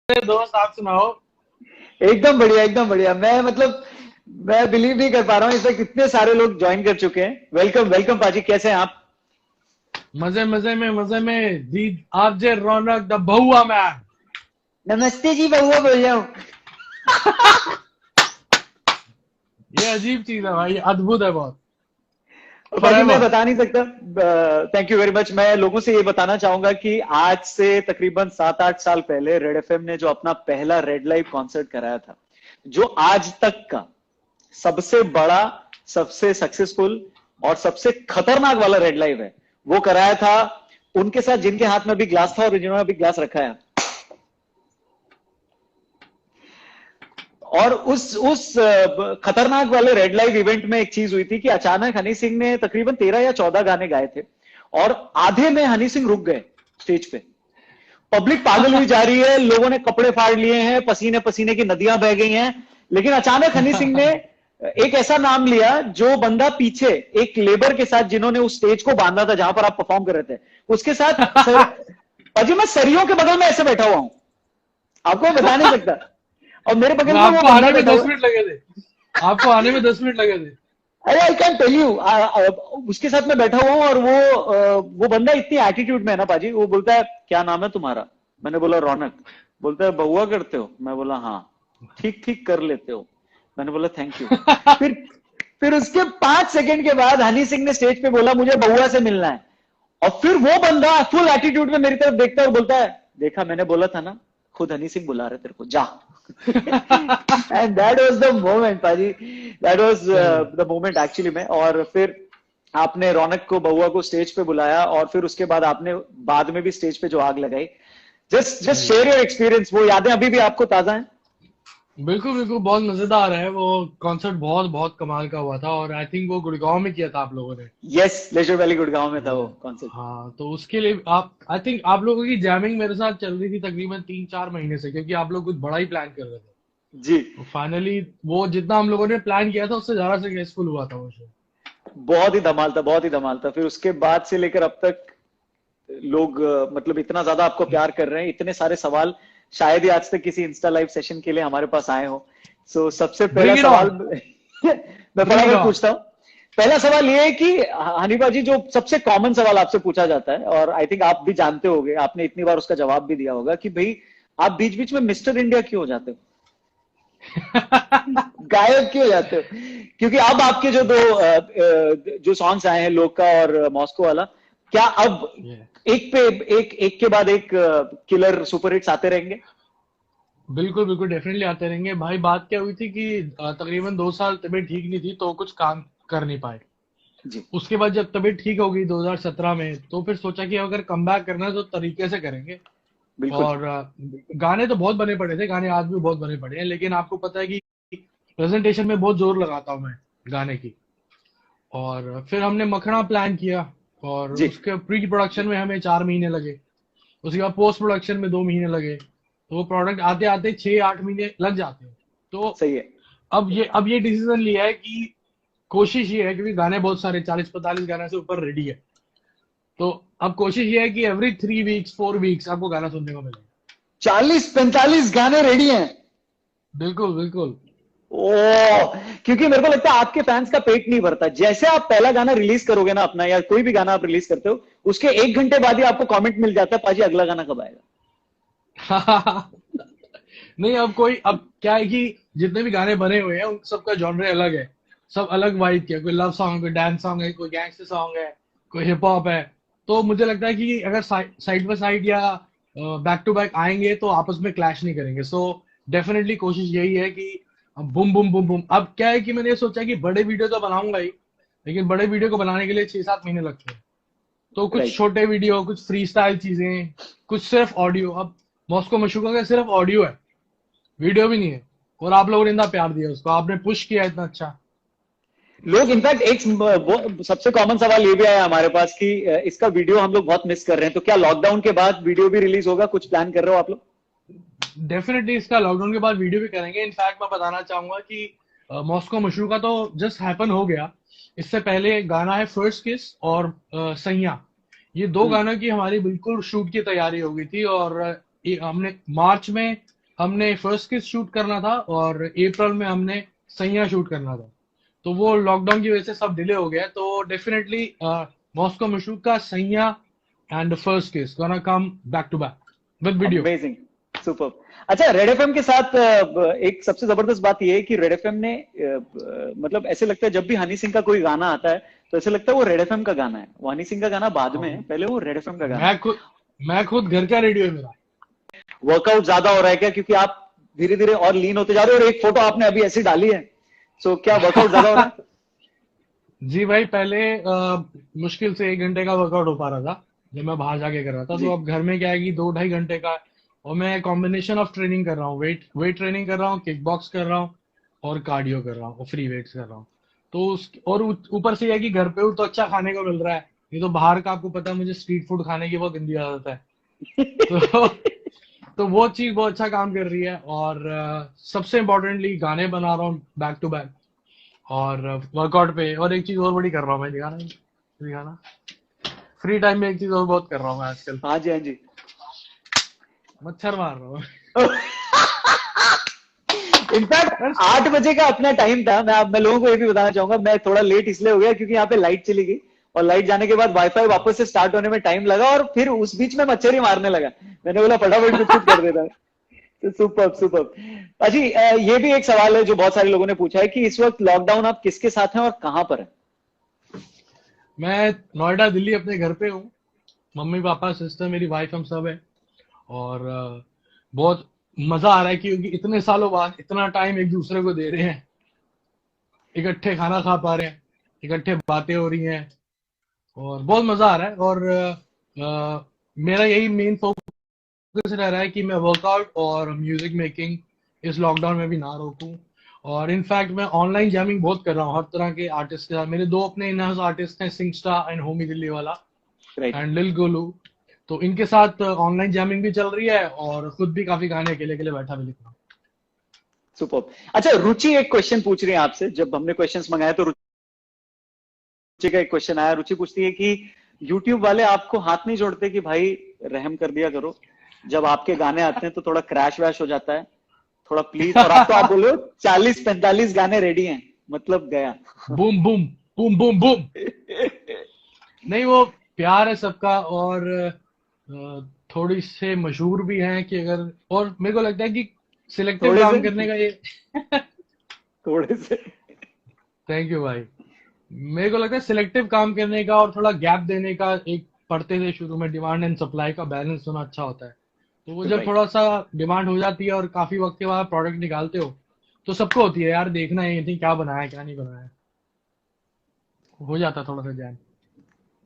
दोस्त आप सुनाओ। एकदम बढ़िया एकदम बढ़िया। मैं बिलीव नहीं कर पा रहा हूँ, इस वक्त इतने सारे लोग ज्वाइन कर चुके हैं। वेलकम वेलकम पाजी, कैसे हैं आप? मजे में दी। RJ Raunak the Bahua man. नमस्ते जी, बहुआ बोल रहा हूँ। ये अजीब चीज है भाई, अद्भुत है बहुत। और पाजी मैं फॉरएवर। बता नहीं सकता। Thank you very much. मैं लोगों से ये बताना चाहूंगा कि आज से तकरीबन 7-8 साल पहले रेड एफएम ने जो अपना पहला रेड लाइव कॉन्सर्ट कराया था, जो आज तक का सबसे बड़ा, सबसे सक्सेसफुल और सबसे खतरनाक वाला रेड लाइव है, वो कराया था उनके साथ जिनके हाथ में भी ग्लास था और जिन्होंने अभी ग्लास रखा है। और उस खतरनाक वाले रेड लाइव इवेंट में एक चीज हुई थी कि अचानक हनी सिंह ने तकरीबन 13 या 14 गाने गाए थे और आधे में हनी सिंह रुक गए स्टेज पे। पब्लिक पागल हुई जा रही है, लोगों ने कपड़े फाड़ लिए हैं, पसीने पसीने की नदियां बह गई हैं। लेकिन अचानक हनी सिंह ने एक ऐसा नाम लिया जो बंदा पीछे एक लेबर के साथ, जिन्होंने उस स्टेज को बांधा था जहां पर आप परफॉर्म कर रहे थे, उसके साथ सर। अजी मैं सरियों के बगल में ऐसे बैठा हुआ हूं, आपको मैं बता नहीं सकता। और मेरे बगल में वो आपको बंदा आने में बैठा दस हुआ। मिनट लगे थे। आपको आने में 10 मिनट लगे थे। अरे आई कैन टेल यू, उसके साथ मैं बैठा हुआ हूँ और वो बंदा इतनी एटीट्यूड में है ना पाजी। वो बोलता है क्या नाम है तुम्हारा? मैंने बोला रौनक। बोलता है बहुआ करते हो? मैं बोला हाँ। ठीक ठीक कर लेते हो? मैंने बोला थैंक यू। फिर फिर उसके 5 सेकंड के बाद हनी सिंह ने स्टेज पे बोला मुझे बहुआ से मिलना है। और फिर वो बंदा फुल एटीट्यूड में मेरी तरफ देखता है और बोलता है देखा मैंने बोला था ना, खुद हनी सिंह बुला रहे तेरे को, जा। And that was the moment पाजी। दैट वाज सही है। द मोमेंट एक्चुअली में। और फिर आपने रौनक को, बहुआ को स्टेज पे बुलाया और फिर उसके बाद आपने बाद में भी स्टेज पे जो आग लगाई। जस्ट सही शेयर है। Your experience. वो यादें अभी भी आपको ताजा हैं? बिल्कुल बिल्कुल, बहुत मजेदार है वो। कॉन्सर्ट बहुत बहुत कमाल का हुआ था और आई थिंक वो गुड़गांव में किया था आप लोगों ने। यस, लेजर वैली गुड़गांव में था वो Yeah. कॉन्सर्ट। हाँ, तो उसके लिए आप आई थिंक आप लोगों की जैमिंग मेरे साथ चल रही थी तकरीबन 3-4 महीने से, क्योंकि आप लोग कुछ बड़ा ही प्लान कर रहे थे। जी। तो फाइनली वो जितना हम लोगों ने प्लान किया था उससे ज्यादा सक्सेसफुल हुआ था वो शो। बहुत ही धमाल था, बहुत ही धमाल था। फिर उसके बाद से लेकर अब तक लोग मतलब इतना ज्यादा आपको प्यार कर रहे हैं, इतने सारे सवाल शायद ही आज तक किसी इंस्टा लाइव सेशन के लिए हमारे पास आए हो। सो सबसे पहला ब्रिंग इट सवाल ऑन। मैं ब्रिंग इट फटाफट ऑन। पूछता हूँ। पहला सवाल ये है कि हनीफा जी, जो सबसे कॉमन सवाल आपसे पूछा जाता है और आई थिंक आप भी जानते होंगे, आपने इतनी बार उसका जवाब भी दिया होगा, कि भाई आप बीच बीच में मिस्टर इंडिया क्यों हो जाते हो, गायब क्यों हो जाते हो? क्योंकि अब आपके जो दो जो सॉन्ग्स आए हैं, लोका और मॉस्को वाला, क्या अब एक पे एक के बाद एक किलर सुपर हिट्स आते रहेंगे? बिल्कुल बिल्कुल, डेफिनेटली आते रहेंगे भाई। बात क्या हुई थी कि तकरीबन 2 साल तबीयत ठीक नहीं थी तो कुछ काम कर नहीं पाए। जी। उसके बाद जब तबीयत ठीक हो गई 2017 में, तो फिर सोचा कि अगर कमबैक करना है तो तरीके से करेंगे। बिल्कुल। और गाने तो बहुत बने पड़े थे, गाने आज भी बहुत बने पड़े हैं, लेकिन आपको पता है कि प्रेजेंटेशन में बहुत जोर लगाता हूँ मैं गाने की। और फिर हमने मखना प्लान किया और जी। उसके प्री प्रोडक्शन में हमें 4 महीने लगे। उसके बाद पोस्ट प्रोडक्शन में 2 महीने लगे। तो वो प्रोडक्ट आते आते 6-8 महीने लग जाते हैं। तो सही है। अब ये डिसीजन लिया है कि कोशिश ये है, क्योंकि गाने बहुत सारे 40-45 गाने से ऊपर रेडी है। तो अब कोशिश ये है कि एवरी 3 वीक्स 4 वीक्स आपको गाना सुनने को मिलेगा। 40-45 गाने रेडी हैं? बिल्कुल बिल्कुल। ओ, क्योंकि मेरे को लगता है आपके फैंस का पेट नहीं भरता। जैसे आप पहला गाना रिलीज करोगे ना अपना, या कोई भी गाना आप रिलीज करते हो, उसके 1 घंटे बाद ही आपको कमेंट मिल जाता है पाजी अगला गाना कब आएगा। नहीं, अब क्या है कि जितने भी गाने बने हुए हैं उन सबका जॉनर अलग है। सब अलग वाइब के, कोई लव सॉन्ग है, कोई डांस सॉन्ग है, कोई गैंगस्टर सॉन्ग है, कोई हिप हॉप है। तो मुझे लगता है कि अगर साइड बाय साइड या बैक टू बैक आएंगे तो आपस में क्लैश नहीं करेंगे। सो डेफिनेटली कोशिश यही है कि बुम बुम बुम बुम। अब क्या है कि मैंने सोचा कि बड़े वीडियो तो बनाऊंगा ही, लेकिन बड़े वीडियो को बनाने के लिए 6-7 महीने लगते हैं। तो कुछ राइट। छोटे वीडियो, कुछ फ्री स्टाइल चीजें, कुछ सिर्फ ऑडियो। अब मॉस्को मशूका का सिर्फ ऑडियो है, वीडियो भी नहीं है। और आप लोगों ने इतना प्यार दिया उसको, आपने पुश किया इतना अच्छा। लोग इनफैक्ट सबसे कॉमन सवाल ये भी आया हमारे पास कि इसका वीडियो हम लोग बहुत मिस कर रहे हैं, तो क्या लॉकडाउन के बाद वीडियो भी रिलीज होगा? कुछ प्लान कर रहे हो आप लोग? डेफिनेटली इसका लॉकडाउन के बाद वीडियो भी करेंगे। इनफैक्ट मैं बताना चाहूंगा कि मॉस्को मशरू का तो जस्ट हैपन हो गया। इससे पहले एक गाना है फर्स्ट किस और सैया। ये दो हम्म। गानों की हमारी बिल्कुल शूट की तैयारी हो गई थी और हमने मार्च में हमने फर्स्ट किस शूट करना था और अप्रैल में हमने सैया शूट करना था। तो वो लॉकडाउन की वजह से सब डिले हो गया, तो डेफिनेटली मॉस्को मशूक का सैया and first kiss gonna come back to back with video. Amazing, super. अच्छा, रेड एफएम के साथ एक सबसे जबरदस्त बात यह है कि रेड एफएम ने मतलब ऐसे लगता है जब भी हनी सिंह का कोई गाना आता है तो ऐसे लगता है वो रेड एफएम का गाना है। वो हनी सिंह का गाना बाद में है, पहले वो रेड एफएम का गाना है। मैं खुद मैं खुद घर का रेडियो है मेरा। वर्कआउट ज्यादा हो रहा है क्या, क्योंकि आप धीरे धीरे और लीन होते जा रहे हो, और एक फोटो आपने अभी ऐसी डाली है, सो क्या वर्कआउट ज्यादा हो रहा है? जी भाई, पहले मुश्किल से 1 घंटे का वर्कआउट हो पा रहा था जब मैं बाहर जाके कर रहा था। जी। तो अब घर में क्या है कि 2-2.5 घंटे का, और मैं कॉम्बिनेशन ऑफ ट्रेनिंग कर रहा हूँ, वेट वेट ट्रेनिंग कर रहा हूँ, किक बॉक्स कर रहा हूँ और कार्डियो कर रहा हूँ और फ्री वेट्स कर रहा हूँ। तो और ऊपर से यह है कि घर पे हूँ तो अच्छा खाने को मिल रहा है, नहीं तो बाहर का आपको पता है मुझे स्ट्रीट फूड खाने की बहुत गंदी आदत है। तो तो वो चीज बहुत अच्छा काम कर रही है। और सबसे इम्पोर्टेंटली गाने बना रहा हूँ बैक टू बैक, और वर्कआउट पे। और एक चीज और बड़ी कर रहा हूँ मैं, दिखाना दिखाना फ्री टाइम में एक चीज और बहुत कर रहा हूँ मैं आजकल, हाँ जी, हाँ जी। मच्छर मार रहा हूँ। इनफैक्ट यार, 8 बजे का अपना टाइम था। मैं लोगों को ये भी बताना चाहूंगा, मैं थोड़ा लेट इसलिए हो गया क्योंकि यहाँ पे लाइट चली गई, और लाइट जाने के बाद वाईफाई वापस से स्टार्ट होने में टाइम लगा, और फिर उस बीच में मच्छर ही मारने लगा। मैंने बोला फटाफट कुछ कुछ कर देता है। तो सुपर सुपर। अजी, ये भी एक सवाल है जो बहुत सारे लोगों ने पूछा है कि इस वक्त लॉकडाउन आप किसके साथ हैं और कहां पर है? मैं नोएडा दिल्ली अपने घर पे हूँ। मम्मी पापा सिस्टर मेरी वाइफ हम सब है। और बहुत मजा आ रहा है क्योंकि इतने सालों बाद इतना टाइम एक दूसरे को दे रहे हैं, इकट्ठे खाना खा पा रहे हैं, इकट्ठे बातें हो रही हैं, और बहुत मजा आ रहा है। और मेरा यही मेन फोकस रह रहा है कि मैं वर्कआउट और म्यूजिक मेकिंग इस लॉकडाउन में भी ना रोकूं। और इनफैक्ट मैं ऑनलाइन जैमिंग बहुत कर रहा हूँ हर तरह के आर्टिस्ट के साथ। मेरे दो अपने इन हाउस आर्टिस्ट हैं, सिंगस्टा एंड होमी दिल्ली वाला राइट। एंड लिल गोलू। तो इनके साथ ऑनलाइन जैमिंग भी चल रही है और खुद भी काफी गाने अकेले अकेले बैठा भी लिख रहा हूँ। सुपर। अच्छा, रुचि एक क्वेश्चन पूछ रही है आपसे। जब हमने क्वेश्चंस मंगाए तो रुचि का एक क्वेश्चन आया। रुचि पूछती है कि यूट्यूब वाले आपको हाथ नहीं जोड़ते कि भाई रहम कर दिया करो, जब आपके गाने आते हैं तो थोड़ा क्रैश वैश हो जाता है, थोड़ा प्लीज। और आप तो आप बोलो 40-45 गाने रेडी हैं, मतलब गया। Boom boom boom boom boom. नहीं, वो प्यार है सबका। और थोड़ी से मशहूर भी हैं कि अगर, और मेरे को लगता है कि सिलेक्टिव थोड़े से, काम करने का ये थोड़े से। थैंक यू भाई। मेरे को लगता है सिलेक्टिव काम करने का और थोड़ा गैप देने का, एक पढ़ते थे शुरू में डिमांड एंड सप्लाई का बैलेंस होना अच्छा होता है। तो वो जब राइट। थोड़ा सा डिमांड हो जाती है और काफी वक्त के बाद प्रोडक्ट निकालते हो, तो सबको होती है यार देखना है ये थी क्या बनाया है, क्या नहीं बनाया है। हो जाता है थोड़ा सा जैम।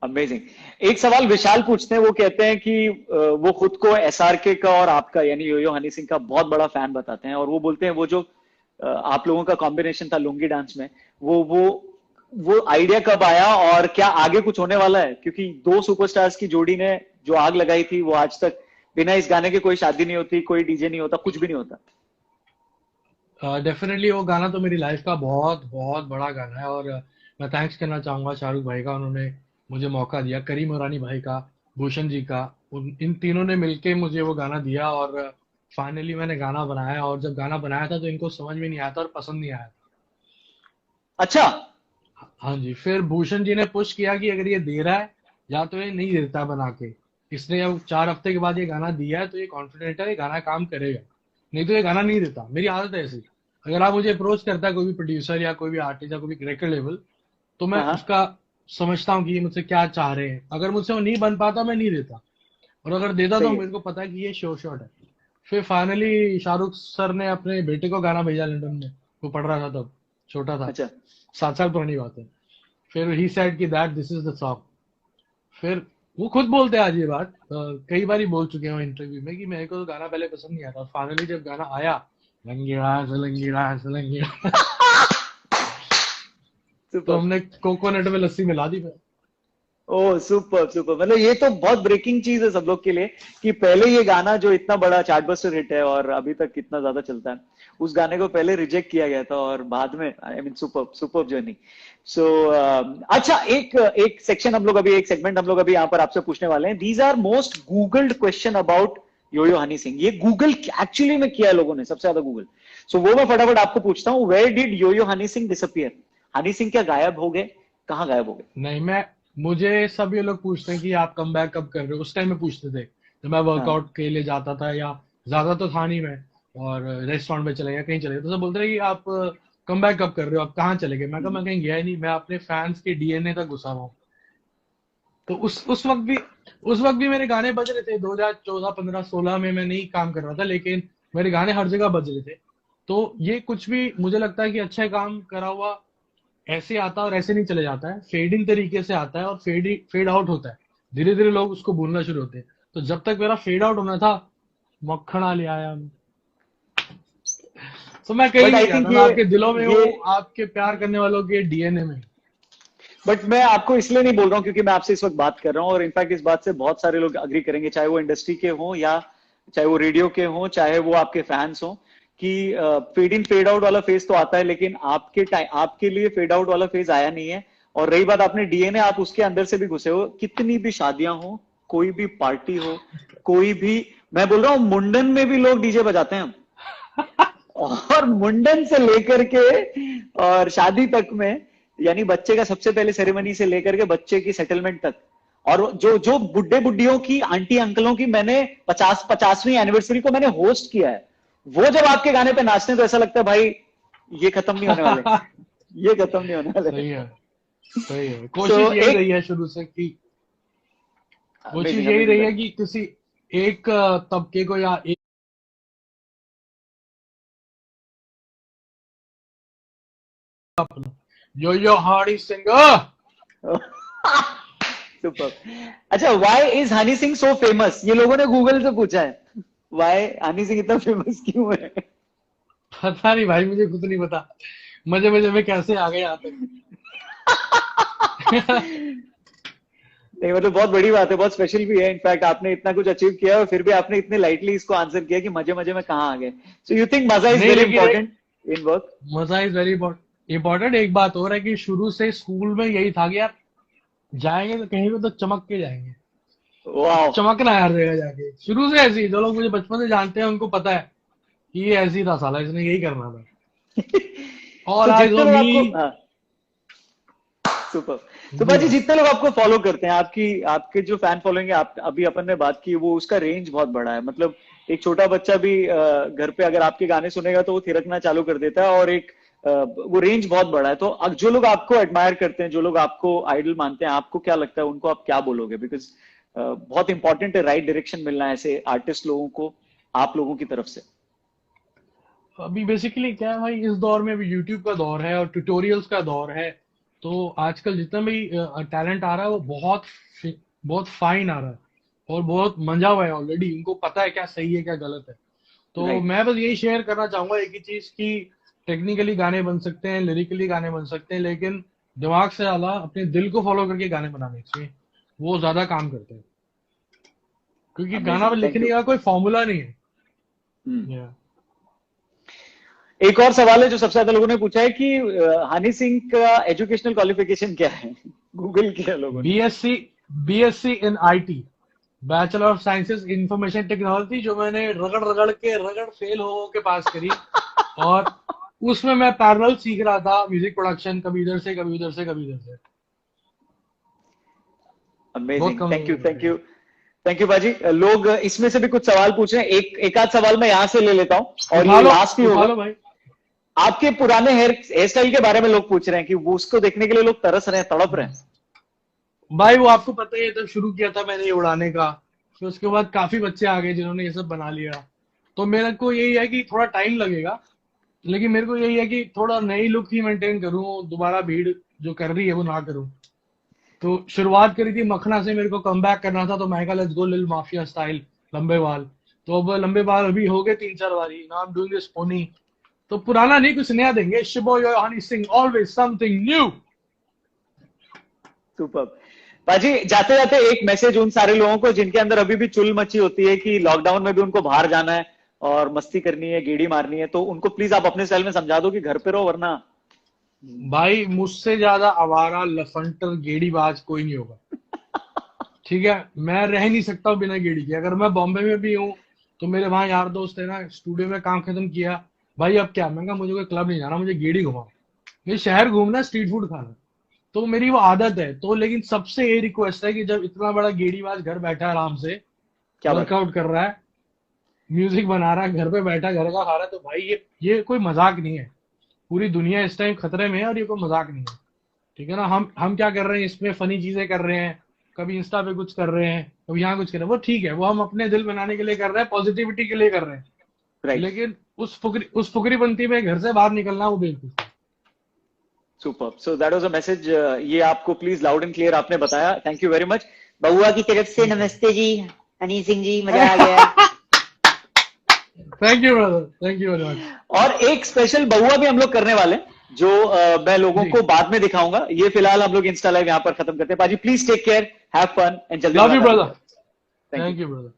अमेजिंग। एक सवाल विशाल पूछते हैं। वो कहते हैं कि वो खुद को एसआरके का और आपका यानी योयो हनी सिंह का बहुत बड़ा फैन बताते हैं, और वो बोलते हैं वो जो आप लोगों का कॉम्बिनेशन था लुंगी डांस में, वो आइडिया कब आया, और क्या आगे कुछ होने वाला है? क्योंकि दो सुपरस्टार्स की जोड़ी ने जो आग लगाई थी, वो आज तक बिना इस गाने के कोई शादी नहीं होती, कोई डीजे नहीं होता, कुछ भी नहीं होता। डेफिनेटली वो गाना तो मेरी लाइफ का बहुत बहुत बड़ा गाना है। और मैं थैंक्स करना चाहूंगा शाहरुख भाई का, उन्होंने मुझे मौका दिया, करीम ईरानी भाई का, भूषण जी का। इन तीनों ने मिलके मुझे वो गाना दिया, और फाइनली मैंने गाना बनाया। और जब गाना बनाया था तो इनको समझ में नहीं आया था और पसंद नहीं आया अच्छा। था। हाँ जी, फिर भूषण जी ने पुश किया कि अगर ये दे रहा है या तो ये नहीं देता बना के। इसने अब 4 हफ्ते के बाद ये गाना दिया है तो ये कॉन्फिडेंट है ये गाना काम करेगा, नहीं तो ये गाना नहीं देता। मेरी आदत है ऐसी, अगर आप मुझे अप्रोच करता है कोई भी प्रोड्यूसर या कोई भी आर्टिस्ट या कोई भी रिकॉर्ड लेवल, तो मैं हाँ, हाँ। उसका समझता हूँ कि ये मुझसे क्या चाह रहे हैं। अगर मुझसे वो नहीं बन पाता मैं नहीं देता, और अगर देता तो सही है। मेरे को पता है कि ये श्योर शॉट है। फिर फाइनली शाहरुख सर ने अपने बेटे को गाना भेजा लंदन में, वो पढ़ रहा था तब, छोटा था, अच्छा। 7 साल पुरानी बात है। फिर ही सेड कि that this is the song. फिर वो खुद बोलते हैं आज ये बात, कई बार ही बोल चुके हैं इंटरव्यू में कि मेरे को तो गाना पहले पसंद नहीं आता, और फाइनली जब गाना आया, लंगीड़ा सलंगीड़ा सलंगीड़ा, तो सुपर। हमने कोकोनट में लस्सी मिला दी फिर। ओह, सुपर सुपर। मतलब ये तो बहुत ब्रेकिंग चीज है सब लोग के लिए कि पहले ये गाना जो इतना बड़ा चार्टबस्टर हिट है और अभी तक कितना ज्यादा चलता है, उस गाने को पहले रिजेक्ट किया गया था, और बाद में I mean super super journey. So अच्छा, एक एक सेक्शन हम लोग अभी, एक सेगमेंट हम लोग अभी यहाँ पर आपसे पूछने वाले हैं। These are most googled question about Yo Yo Honey Singh, ये गूगल एक्चुअली में किया है लोगों ने, सबसे ज्यादा गूगल। सो वो मैं फटाफट आपको पूछता हूँ, where did Yo Yo Honey Singh disappear? Honey Singh क्या गायब हो गए? कहाँ गायब हो गए? नहीं, मैं मुझे सब ये लोग पूछते हैं कि आप कम बैक कब कर रहे हो। उस टाइम में पूछते थे जब मैं हाँ। वर्कआउट के लिए जाता था, या ज्यादा तो था नहीं मैं, और रेस्टोरेंट में चले गया, कहीं चले गए, तो सब बोलते रहे कि आप कम बैक कब कर रहे हो, आप कहाँ चले गए। मैं कहा मैं कहीं गया ही नहीं, मैं अपने फैंस के डीएनए तक घुसा हुआ हूँ। तो उस वक्त भी मेरे गाने बज रहे थे। 2014 15 16 में मैं नहीं काम कर रहा था, लेकिन मेरे गाने हर जगह बज रहे थे। तो ये कुछ भी मुझे लगता है कि अच्छा काम करा हुआ ऐसे आता है और ऐसे नहीं चले जाता है, फेडिंग तरीके से आता है और फेड आउट होता है। धीरे धीरे लोग उसको भूलना शुरू होते हैं। तो जब तक मेरा फेड आउट होना था, मक्खना ले आया मैं। तो मैं कहीं बट नहीं आई जाता, थिंक मैं आपके दिलों में ये हूँ, आपके प्यार करने वालों के डीएनए में। बट मैं आपको इसलिए नहीं बोल रहा हूँ क्योंकि मैं आपसे इस वक्त बात कर रहा हूँ, और इनफैक्ट इस बात से बहुत सारे लोग अग्री करेंगे, चाहे वो इंडस्ट्री के हों या चाहे वो रेडियो के हों, चाहे वो आपके फैंस हों, कि फेड इन फेड आउट वाला फेज तो आता है, लेकिन आपके टाइम, आपके लिए फेड आउट वाला फेज आया नहीं है। और रही बात आपने डीएनए, आप उसके अंदर से भी घुसे हो, कितनी भी शादियां हो, कोई भी पार्टी हो, कोई भी, मैं बोल रहा हूँ मुंडन में भी लोग डीजे बजाते हैं। और मुंडन से लेकर के और शादी तक में, यानी बच्चे का सबसे पहले सेरेमनी से लेकर के बच्चे की सेटलमेंट तक, और जो जो बुड्ढे बुड्ढियों की, आंटी अंकलों की मैंने 50वीं एनिवर्सरी को मैंने होस्ट किया है, वो जब आपके गाने पे नाचते हैं तो ऐसा लगता है भाई ये खत्म नहीं होने वाले, ये खत्म नहीं होने वाले। सही है, सही है। सो कोशिश यही एक रही है शुरू से कि कोशिश अमेजिंग यही अमेजिंग रही है भाई। कि किसी एक तबके को या एक यो यो हार्डी सिंगर। सुपर। अच्छा, why is Honey Singh so famous? ये लोगों ने गूगल से पूछा है, व्हाई हनी सिंह इतना फेमस क्यों है? पता नहीं भाई, मुझे खुद नहीं पता। मजे मजे में कैसे आ गए यहाँ तक। नहीं मतलब बहुत बड़ी बात है, बहुत स्पेशल भी है। इनफैक्ट आपने इतना कुछ अचीव किया है और फिर भी आपने इतने लाइटली इसको आंसर किया कि मजे मजे में कहाँ आ गए। सो यू थिंक मजा इज नहीं, वेरी लेकिन एक इंपॉर्टेंट इन वर्क? मजा इज वेरी इंपॉर्टेंट। एक बात और है कि शुरू से स्कूल में यही था कि यार जाएंगे तो कहीं पे तो चमक के जाएंगे। वाह। चमकना है हर जगह जाके। शुरू से ऐसे ही, जो लोग मुझे बचपन से जानते हैं उनको पता है कि ये ऐसे ही था साला, इसने यही करना था। ऑल तो आइज जितने ऑन लोग मी। आपको, हाँ, सुपर। तो जी बाजी भाई। जितने लोग आपको फॉलो करते हैं, आपकी आपके जो फैन फॉलोइंग है, आप अभी अपन ने बात की, वो उसका रेंज बहुत बड़ा है। मतलब एक छोटा बच्चा भी घर पे अगर आपके गाने सुनेगा तो वो थिरकना चालू कर देता है, और एक वो रेंज बहुत बड़ा है। तो अब जो लोग आपको एडमायर करते हैं, जो लोग आपको आइडल मानते हैं, आपको क्या लगता है उनको आप क्या बोलोगे? बिकॉज बहुत इंपॉर्टेंट है राइट डायरेक्शन मिलना ऐसे आर्टिस्ट लोगों को आप लोगों की तरफ से। अभी बेसिकली क्या है भाई, इस दौर में भी यूट्यूब का दौर है और ट्यूटोरियल्स का दौर है। तो आजकल जितना भी टैलेंट आ रहा है वो बहुत फाइन आ रहा है और बहुत मंजा हुआ है ऑलरेडी। इनको पता है क्या सही है क्या गलत है। तो राइट। मैं बस यही शेयर करना चाहूंगा एक ही चीज की, टेक्निकली गाने बन सकते हैं, लिरिकली गाने बन सकते हैं, लेकिन दिमाग से ज्यादा अपने दिल को फॉलो करके गाने बनाने चाहिए। वो ज्यादा काम करते हैं, क्योंकि गाना अमेजिंग, थैंक लिखने यू। का कोई फॉर्मूला नहीं है। Yeah. एक और सवाल है जो सबसे ज्यादा लोगों ने पूछा है कि हनी सिंह का एजुकेशनल क्वालिफिकेशन क्या है? गूगल किया लोगों ने। BSc BSc in IT, bachelor of sciences information technology, जो मैंने रगड़ फेल हो के पास करी। और उसमें मैं पैरेलल सीख रहा था म्यूजिक प्रोडक्शन, कभी इधर से कभी उधर से कभी इधर से। बहुत अमेजिंग, कम थैंक लोगों यू को थैंक पता है। यू। थैंक यू बाजी। लोग इसमें से भी कुछ सवाल पूछ रहे हैं, एक आध सवाल मैं यहां से ले लेता हूं और ये लास्ट ही उठा होगा। लो भाई। आपके पुराने हेयर स्टाइल के बारे में लोग पूछ रहे हैं कि वो उसको देखने के लिए लोग तरस रहे हैं, तड़प रहे हैं। भाई वो आपको पता ही है, जब शुरू किया था मैंने ये उड़ाने का, फिर उसके बाद काफी बच्चे आ गए जिन्होंने ये सब बना लिया। तो मेरे को यही है कि थोड़ा टाइम लगेगा, लेकिन मेरे को यही है कि थोड़ा नई लुक ही मेंटेन करूं, दोबारा भीड़ जो कर रही है वो ना करूं। तो शुरुआत करी थी मखना से, मेरे को कम बैक करना था, तो मैं कहा लेट्स गो लिल माफिया स्टाइल, लंबे बाल। तो अब लंबे बाल अभी हो गए 3 4 बारी, now I am doing this pony. तो पुराना नहीं, कुछ नया देंगे। शिबो yo Honey Singh, always something new. Super. बाजी जाते जाते एक मैसेज उन सारे लोगों को जिनके अंदर अभी भी चुल मची होती है कि लॉकडाउन में भी उनको बाहर जाना है और मस्ती करनी है, गेड़ी मारनी है, तो उनको प्लीज आप अपने स्टाइल में समझा दो कि घर पे रहो, वरना। भाई मुझसे ज्यादा आवारा लफंटर गेड़ीबाज कोई नहीं होगा। ठीक है, मैं रह नहीं सकता हूँ बिना गेड़ी के। अगर मैं बॉम्बे में भी हूँ तो मेरे वहां यार दोस्त है ना, स्टूडियो में काम खत्म किया, भाई अब क्या, मैं कहा मुझे कोई क्लब नहीं जाना, मुझे गेड़ी घुमाओ, मुझे शहर घूमना, स्ट्रीट फूड खाना। तो मेरी वो आदत है। तो लेकिन सबसे ये रिक्वेस्ट है कि जब इतना बड़ा गेड़ीबाज घर बैठा है आराम से, क्या बात है। वर्कआउट कर रहा है, म्यूजिक बना रहा है, घर पे बैठा घर का खा रहा है, तो भाई ये कोई मजाक नहीं है। पूरी दुनिया इस टाइम खतरे में है और ये कोई मजाक नहीं है। ठीक है ना। हम क्या कर रहे हैं इसमें, फनी चीजें कर रहे हैं, कभी इंस्टा पे कुछ कर रहे हैं, कभी यहाँ कुछ कर रहे हैं, वो ठीक है, वो हम अपने दिल बनाने के लिए कर रहे हैं, पॉजिटिविटी के लिए कर रहे हैं। राइट। लेकिन उस फुकरीपंती में घर से बाहर निकलना वो बेवकूफ है। Super, so that was a message. ये आपको प्लीज लाउड एंड क्लियर आपने बताया, थैंक यू वेरी मच। बहुआ की तरफ से नमस्ते जी, हनी सिंह जी, मजा आ गया। Thank you brother, thank you very much. और एक स्पेशल बहुआ भी हम लोग करने वाले हैं, जो मैं लोगों जी, को बाद में दिखाऊंगा। ये फिलहाल हम लोग इंस्टा लाइव यहाँ पर खत्म करते हैं। पाजी please take care, have fun and जल्दी लव यू मुलाकात ब्रदर, होती है। Thank you. Thank you brother.